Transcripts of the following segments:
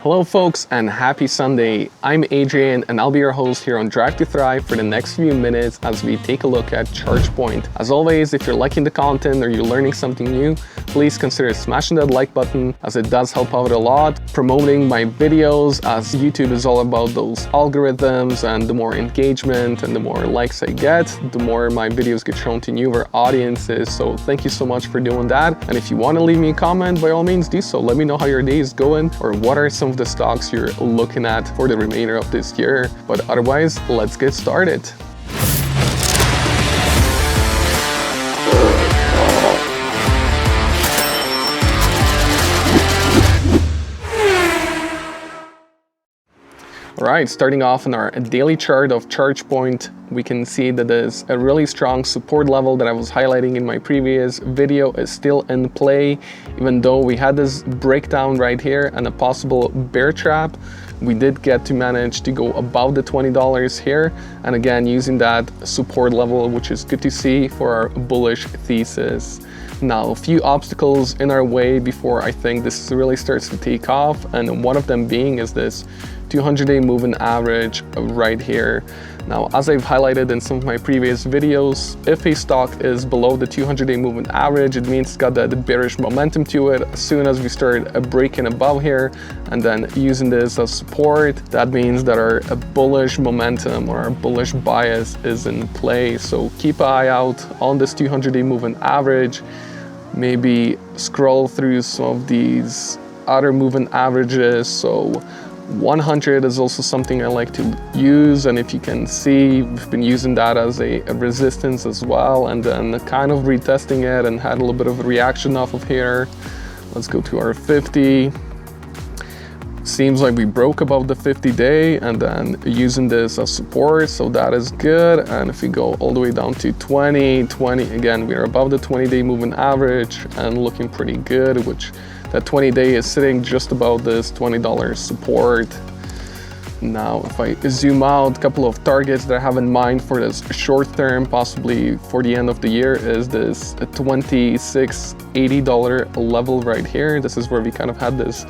Hello folks and happy Sunday. I'm Adrian and I'll be your host here on Drive to Thrive for the next few minutes as we take a look at Chargepoint. As always, if you're liking the content or you're learning something new, please consider smashing that like button as it does help out a lot. Promoting my videos as YouTube is all about those algorithms, and the more engagement and the more likes I get, the more my videos get shown to newer audiences. So thank you so much for doing that. And if you want to leave me a comment, by all means do so. Let me know how your day is going or what are some of the stocks you're looking at for the remainder of this year. But otherwise, let's get started. All right, starting off on our daily chart of Chargepoint, we can see that there's a really strong support level that I was highlighting in my previous video is still in play. Even though we had this breakdown right here and a possible bear trap, we did get to manage to go above the $20 here. And again, using that support level, which is good to see for our bullish thesis. Now, a few obstacles in our way before I think this really starts to take off. And one of them being is this 200-day moving average right here. Now, as I've highlighted in some of my previous videos, if a stock is below the 200-day moving average, it means it's got that bearish momentum to it. As soon as we start breaking above here and then using this as support, that means that our bullish momentum or our bullish bias is in play. So keep an eye out on this 200-day moving average. Maybe scroll through some of these other moving averages. So 100 is also something I like to use, and if you can see, we've been using that as a resistance as well, and then kind of retesting it and had a little bit of a reaction off of here. Let's go to our 50. Seems like we broke above the 50-day and then using this as support, so that is good. And if we go all the way down to 20, again, we are above the 20-day moving average and looking pretty good, which that 20-day is sitting just about this $20 support. Now, if I zoom out, a couple of targets that I have in mind for this short term, possibly for the end of the year, is this $26.80 level right here. This is where we kind of had this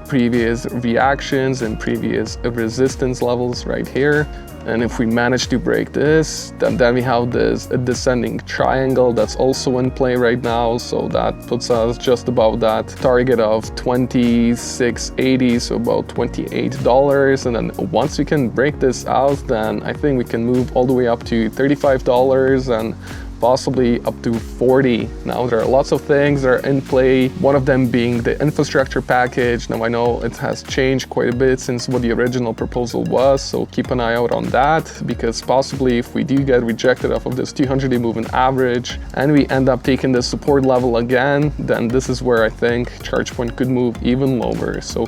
previous reactions and previous resistance levels right here. And if we manage to break this, then we have this descending triangle that's also in play right now. So that puts us just above that target of $26.80, so about $28. And then once we can break this out, then I think we can move all the way up to $35 and possibly up to 40. Now, there are lots of things that are in play, one of them being the infrastructure package. Now, I know it has changed quite a bit since what the original proposal was, so keep an eye out on that, because possibly if we do get rejected off of this 200-day moving average and we end up taking the support level again, then this is where I think Chargepoint could move even lower. So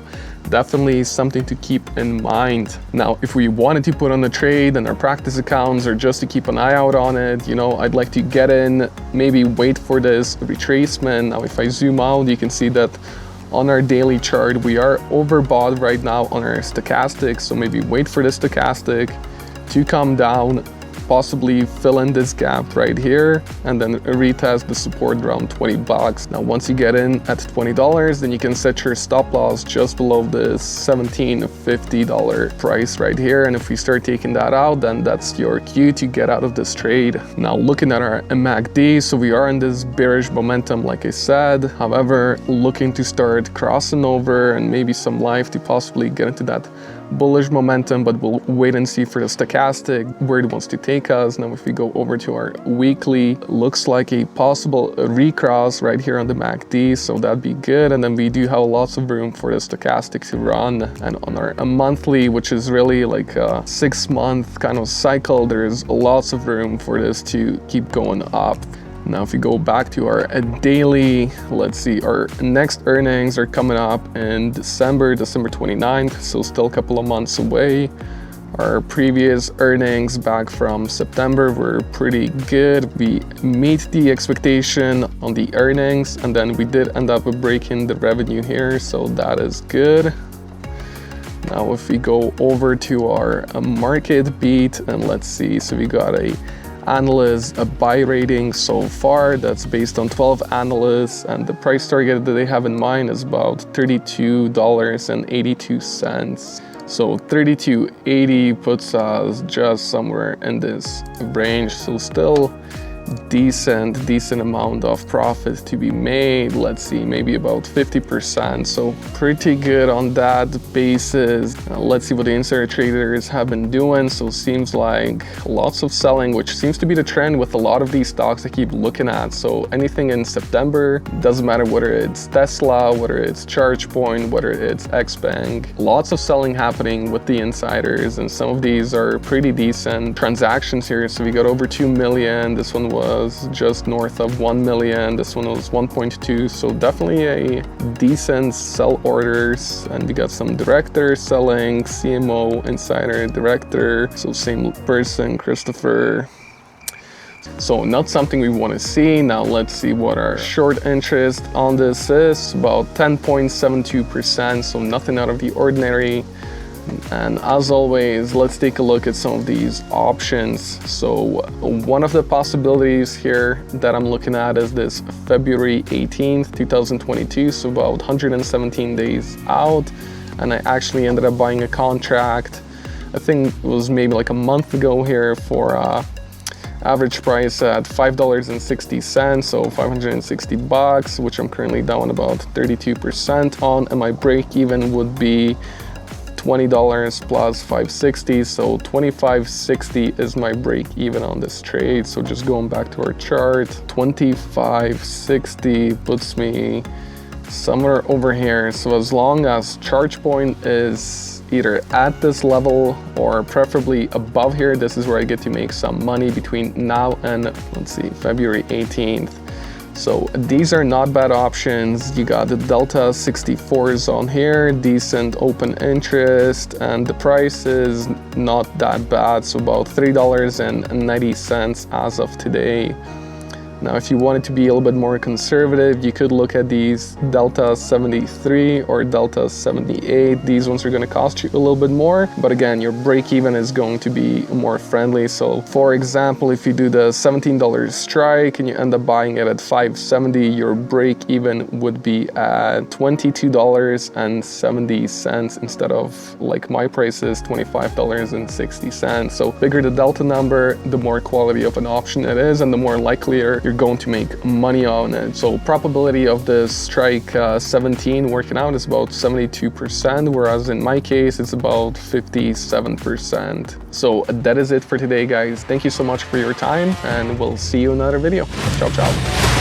definitely something to keep in mind. Now, if we wanted to put on a trade in our practice accounts or just to keep an eye out on it, you know, I'd like to get in, maybe wait for this retracement. Now, if I zoom out, you can see that on our daily chart, we are overbought right now on our stochastic. So maybe wait for the stochastic to come down, possibly fill in this gap right here and then retest the support around 20 bucks. Now, once you get in at $20, then you can set your stop loss just below this $17.50 price right here. And if we start taking that out, then that's your cue to get out of this trade. Now, looking at our MACD, so we are in this bearish momentum, like I said. However, looking to start crossing over and maybe some life to possibly get into that bullish momentum, but we'll wait and see for the stochastic where it wants to take us. Now, if we go over to our weekly, looks like a possible recross right here on the MACD, so that'd be good. And then we do have lots of room for the stochastic to run. And on our monthly, which is really like a 6-month kind of cycle, there's lots of room for this to keep going up. Now, if we go back to our daily, let's see, our next earnings are coming up in December 29th, so still a couple of months away. Our previous earnings back from September were pretty good. We meet the expectation on the earnings, and then we did end up breaking the revenue here, so that is good. Now, if we go over to our MarketBeat, and let's see, so we got a analysts a buy rating so far. That's based on 12 analysts, and the price target that they have in mind is about $32.82. So 32.80 puts us just somewhere in this range. So still decent amount of profit to be made. Let's see, maybe about 50%. So pretty good on that basis. Let's see what the insider traders have been doing. So seems like lots of selling, which seems to be the trend with a lot of these stocks I keep looking at. So anything in September, doesn't matter whether it's Tesla, whether it's Chargepoint, whether it's Xbank, lots of selling happening with the insiders, and some of these are pretty decent transactions here. So we got over 2 million. This one was just north of 1 million. This one was 1.2. So definitely a decent sell orders. And we got some directors selling, CMO, insider, director. So same person, Christopher. So not something we want to see. Now let's see what our short interest on this is. About 10.72%. So nothing out of the ordinary. And as always, let's take a look at some of these options. So one of the possibilities here that I'm looking at is this February 18th, 2022. So about 117 days out. And I actually ended up buying a contract, I think it was maybe like a month ago here, for average price at $5.60, so 560 bucks, which I'm currently down about 32% on, and my break even would be $20 plus 560, so 2560 is my break even on this trade. So just going back to our chart, 2560 puts me somewhere over here. So as long as Chargepoint is either at this level or preferably above here, this is where I get to make some money between now and, let's see, February 18th. So these are not bad options. You got the Delta 64 zone here, decent open interest, and the price is not that bad. So about $3.90 as of today. Now, if you wanted to be a little bit more conservative, you could look at these Delta 73 or Delta 78. These ones are going to cost you a little bit more, but again, your break even is going to be more friendly. So for example, if you do the $17 strike and you end up buying it at 570, your break even would be at $22.70 instead of, like my price is, $25.60. So bigger the Delta number, the more quality of an option it is, and the more likelier you're going to make money on it. So probability of this strike 17 working out is about 72%, whereas in my case it's about 57%. So that is it for today, guys. Thank you so much for your time, and we'll see you in another video. Ciao, ciao.